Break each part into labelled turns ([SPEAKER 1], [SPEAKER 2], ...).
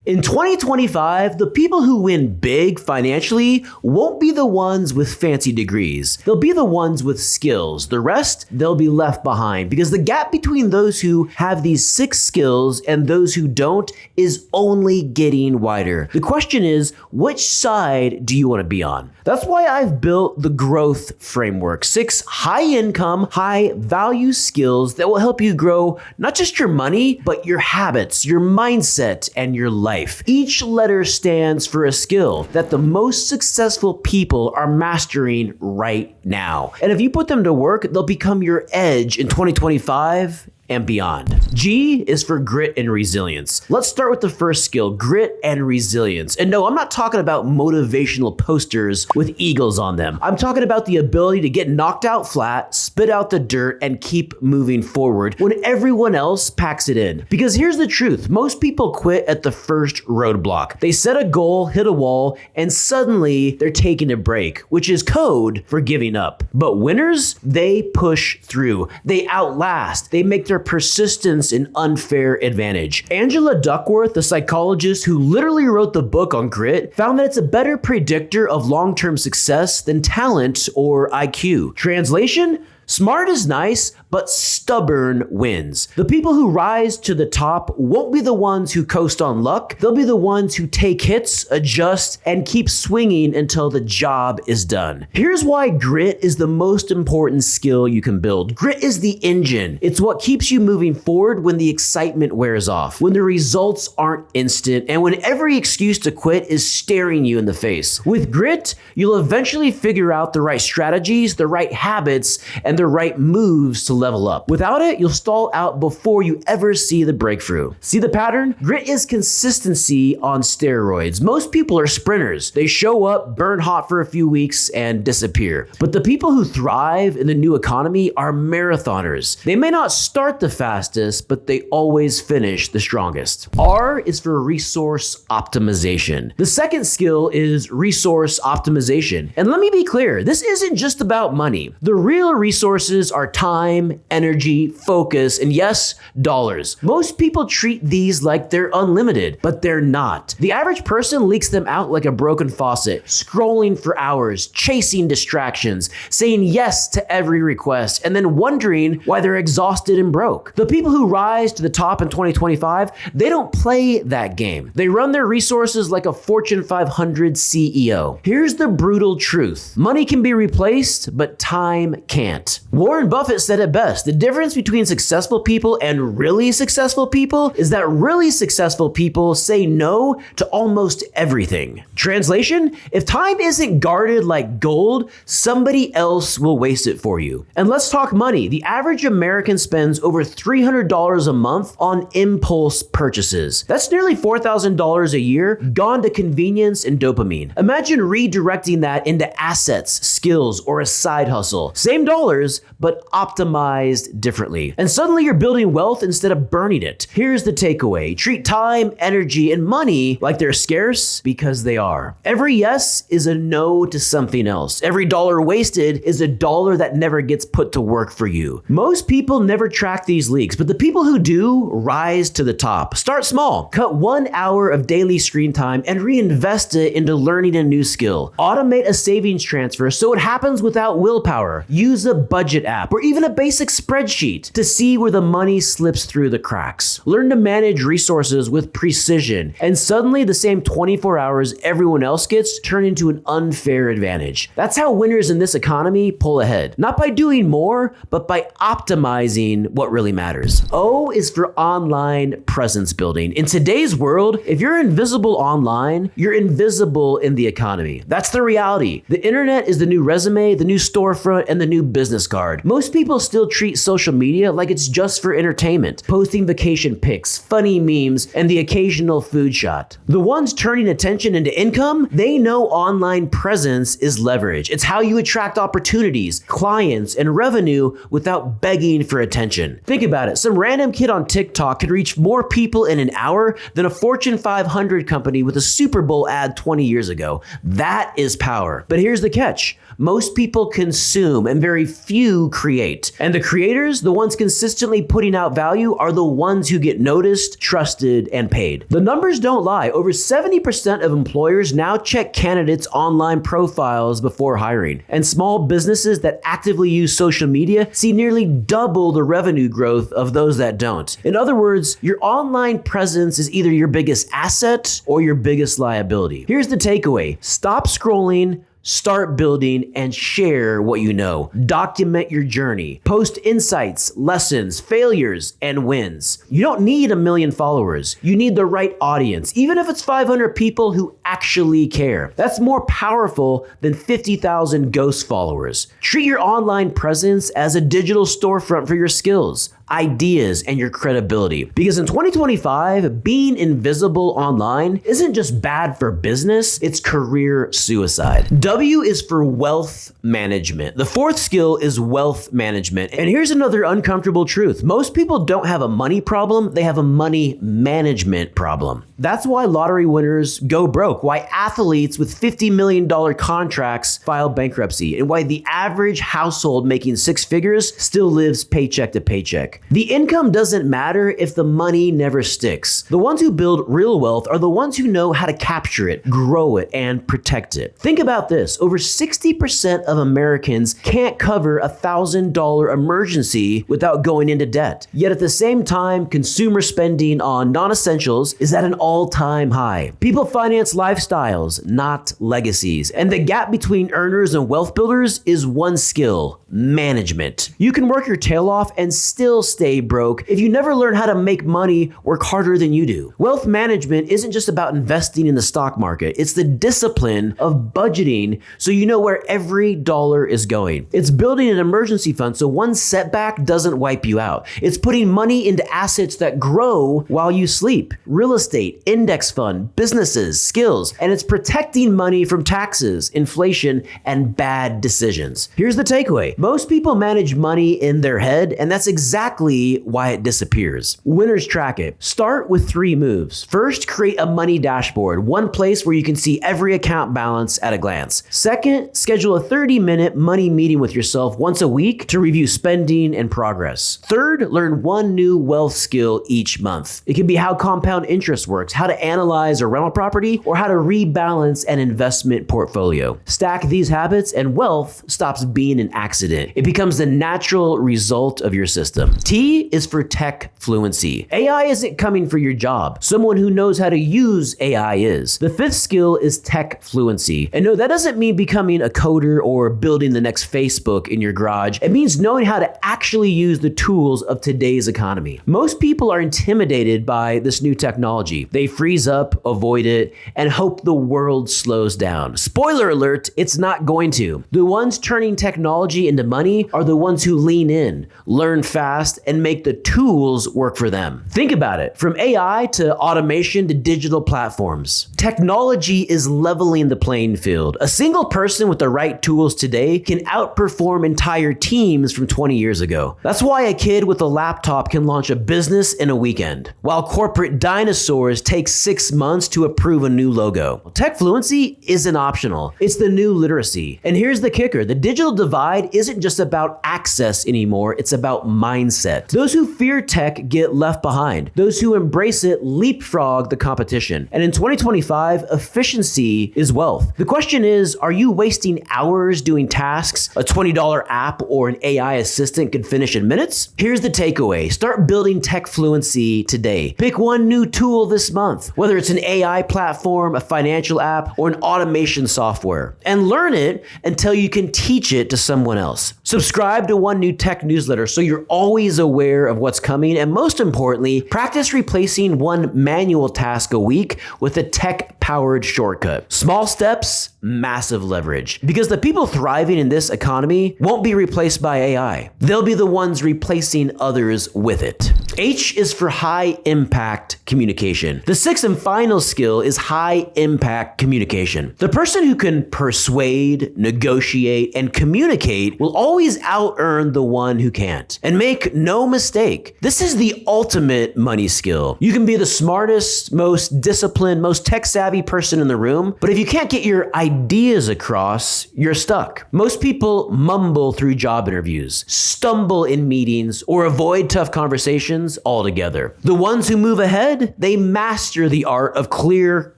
[SPEAKER 1] In 2025, the people who win big financially won't be the ones with fancy degrees. They'll be the ones with skills. The rest, they'll be left behind because the gap between those who have these 6 skills and those who don't is only getting wider. The question is, which side do you want to be on? That's why I've built the growth framework, 6 high-income, high-value skills that will help you grow not just your money, but your habits, your mindset, and your life. Each letter stands for a skill that the most successful people are mastering right now. And if you put them to work, they'll become your edge in 2025 and beyond. G is for grit and resilience. Let's start with the first skill, grit and resilience. And no, I'm not talking about motivational posters with eagles on them. I'm talking about the ability to get knocked out flat, spit out the dirt, and keep moving forward when everyone else packs it in. Because here's the truth, most people quit at the first roadblock. They set a goal, hit a wall, and suddenly they're taking a break, which is code for giving up. But winners, they push through. They outlast. They make their persistence an unfair advantage. Angela Duckworth, the psychologist who literally wrote the book on grit, found that it's a better predictor of long-term success than talent or IQ. Translation? Smart is nice, but stubborn wins. The people who rise to the top won't be the ones who coast on luck. They'll be the ones who take hits, adjust, and keep swinging until the job is done. Here's why grit is the most important skill you can build. Grit is the engine. It's what keeps you moving forward when the excitement wears off, when the results aren't instant, and when every excuse to quit is staring you in the face. With grit, you'll eventually figure out the right strategies, the right habits, and the right moves to level up. Without it, you'll stall out before you ever see the breakthrough. See the pattern? Grit is consistency on steroids. Most people are sprinters. They show up, burn hot for a few weeks, and disappear. But the people who thrive in the new economy are marathoners. They may not start the fastest, but they always finish the strongest. R is for resource optimization. The second skill is resource optimization. And let me be clear, this isn't just about money. The real resources are time, energy, focus, and yes, dollars. Most people treat these like they're unlimited, but they're not. The average person leaks them out like a broken faucet, scrolling for hours, chasing distractions, saying yes to every request, and then wondering why they're exhausted and broke. The people who rise to the top in 2025, they don't play that game. They run their resources like a Fortune 500 CEO. Here's the brutal truth. Money can be replaced, but time can't. Warren Buffett said it best. The difference between successful people and really successful people is that really successful people say no to almost everything. Translation? If time isn't guarded like gold, somebody else will waste it for you. And let's talk money. The average American spends over $300 a month on impulse purchases. That's nearly $4,000 a year gone to convenience and dopamine. Imagine redirecting that into assets, skills, or a side hustle. Same dollars, but optimized differently. And suddenly you're building wealth instead of burning it. Here's the takeaway. Treat time, energy, and money like they're scarce because they are. Every yes is a no to something else. Every dollar wasted is a dollar that never gets put to work for you. Most people never track these leaks, but the people who do rise to the top. Start small. Cut 1 hour of daily screen time and reinvest it into learning a new skill. Automate a savings transfer so it happens without willpower. Use a budget app or even a basic spreadsheet to see where the money slips through the cracks. Learn to manage resources with precision, and suddenly the same 24 hours everyone else gets turn into an unfair advantage. That's how winners in this economy pull ahead. Not by doing more, but by optimizing what really matters. O is for online presence building. In today's world, if you're invisible online, you're invisible in the economy. That's the reality. The internet is the new resume, the new storefront, and the new business card. Most people still treat social media like it's just for entertainment, posting vacation pics, funny memes, and the occasional food shot. The ones turning attention into income, they know online presence is leverage. It's how you attract opportunities, clients, and revenue without begging for attention. Think about it. Some random kid on TikTok could reach more people in an hour than a Fortune 500 company with a Super Bowl ad 20 years ago. That is power. But here's the catch. Most people consume, and very few few create. And the creators, the ones consistently putting out value, are the ones who get noticed, trusted, and paid. The numbers don't lie. Over 70% of employers now check candidates' online profiles before hiring. And small businesses that actively use social media see nearly double the revenue growth of those that don't. In other words, your online presence is either your biggest asset or your biggest liability. Here's the takeaway. Stop scrolling, start building, and share what you know. Document your journey. Post insights, lessons, failures, and wins. You don't need 1 million followers. You need the right audience, even if it's 500 people who actually care. That's more powerful than 50,000 ghost followers. Treat your online presence as a digital storefront for your skills, ideas, and your credibility. Because in 2025, being invisible online isn't just bad for business, it's career suicide. W is for wealth management. The fourth skill is wealth management. And here's another uncomfortable truth. Most people don't have a money problem, they have a money management problem. That's why lottery winners go broke, why athletes with $50 million contracts file bankruptcy, and why the average household making 6 figures still lives paycheck to paycheck. The income doesn't matter if the money never sticks. The ones who build real wealth are the ones who know how to capture it, grow it, and protect it. Think about this. Over 60% of Americans can't cover a $1,000 emergency without going into debt. Yet at the same time, consumer spending on non-essentials is at an all-time high. People finance lifestyles, not legacies. And the gap between earners and wealth builders is one skill: management. You can work your tail off and still stay broke if you never learn how to make money work harder than you do. Wealth management isn't just about investing in the stock market. It's the discipline of budgeting so you know where every dollar is going. It's building an emergency fund so one setback doesn't wipe you out. It's putting money into assets that grow while you sleep. Real estate, index fund, businesses, skills, and it's protecting money from taxes, inflation, and bad decisions. Here's the takeaway. Most people manage money in their head, and that's exactly why it disappears. Winners track it. Start with 3 moves. First, create a money dashboard, one place where you can see every account balance at a glance. Second, schedule a 30-minute money meeting with yourself once a week to review spending and progress. Third, learn one new wealth skill each month. It can be how compound interest works, how to analyze a rental property, or how to rebalance an investment portfolio. Stack these habits and wealth stops being an accident. It becomes the natural result of your system. T is for tech fluency. AI isn't coming for your job. Someone who knows how to use AI is. The 5th skill is tech fluency. And no, that doesn't mean becoming a coder or building the next Facebook in your garage. It means knowing how to actually use the tools of today's economy. Most people are intimidated by this new technology. They freeze up, avoid it, and hope the world slows down. Spoiler alert, it's not going to. The ones turning technology into money are the ones who lean in, learn fast, and make the tools work for them. Think about it. From AI to automation to digital platforms, technology is leveling the playing field. A single person with the right tools today can outperform entire teams from 20 years ago. That's why a kid with a laptop can launch a business in a weekend, while corporate dinosaurs take 6 months to approve a new logo. Tech fluency isn't optional. It's the new literacy. And here's the kicker. The digital divide isn't just about access anymore. It's about mindset. Those who fear tech get left behind. Those who embrace it leapfrog the competition. And in 2025, efficiency is wealth. The question is, are you wasting hours doing tasks a $20 app or an AI assistant could finish in minutes? Here's the takeaway. Start building tech fluency today. Pick one new tool this month, whether it's an AI platform, a financial app, or an automation software, and learn it until you can teach it to someone else. Subscribe to One New Tech newsletter so you're always aware of what's coming, and most importantly, practice replacing one manual task a week with a tech-powered shortcut. Small steps, massive leverage. Because the people thriving in this economy won't be replaced by AI. They'll be the ones replacing others with it. H is for high impact communication. The 6th and final skill is high impact communication. The person who can persuade, negotiate, and communicate will always out-earn the one who can't. And make no mistake, this is the ultimate money skill. You can be the smartest, most disciplined, most tech-savvy savvy person in the room, but if you can't get your ideas across, you're stuck. Most people mumble through job interviews, stumble in meetings, or avoid tough conversations altogether. The ones who move ahead, they master the art of clear,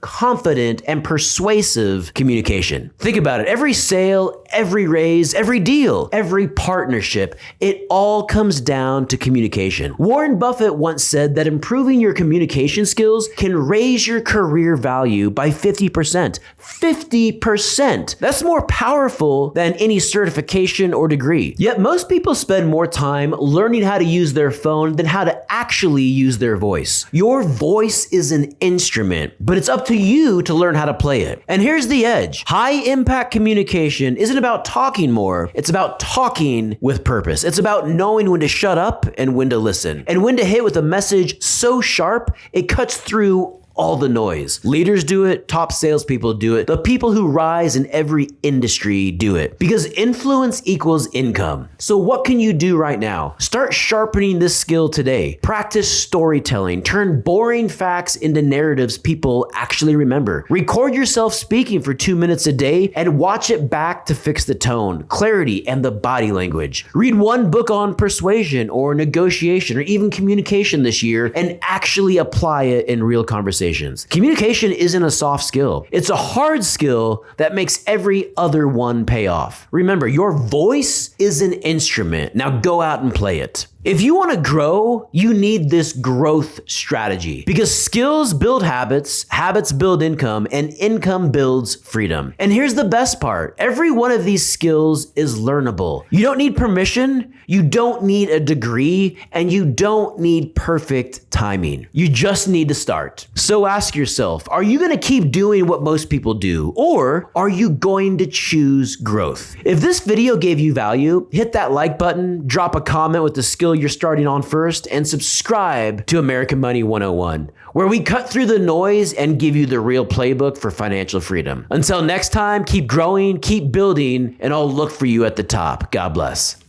[SPEAKER 1] confident, and persuasive communication. Think about it. Every sale, every raise, every deal, every partnership, it all comes down to communication. Warren Buffett once said that improving your communication skills can raise your career value by 50%. 50%! That's more powerful than any certification or degree. Yet most people spend more time learning how to use their phone than how to actually use their voice. Your voice is an instrument, but it's up to you to learn how to play it. And here's the edge. High impact communication isn't about talking more, it's about talking with purpose. It's about knowing when to shut up and when to listen, and when to hit with a message so sharp it cuts through all the noise. Leaders do it, top salespeople do it, the people who rise in every industry do it, because influence equals income. So what can you do right now? Start sharpening this skill today. Practice storytelling. Turn boring facts into narratives people actually remember. Record yourself speaking for 2 minutes a day and watch it back to fix the tone, clarity, and the body language. Read one book on persuasion or negotiation or even communication this year and actually apply it in real conversations. Communication isn't a soft skill. It's a hard skill that makes every other one pay off. Remember, your voice is an instrument. Now go out and play it. If you want to grow, you need this growth strategy, because skills build habits, habits build income, and income builds freedom. And here's the best part. Every one of these skills is learnable. You don't need permission, you don't need a degree, and you don't need perfect timing. You just need to start. So ask yourself, are you going to keep doing what most people do, or are you going to choose growth? If this video gave you value, hit that like button, drop a comment with the skill you're starting on first, and subscribe to American Money 101, where we cut through the noise and give you the real playbook for financial freedom. Until next time, keep growing, keep building, and I'll look for you at the top. God bless.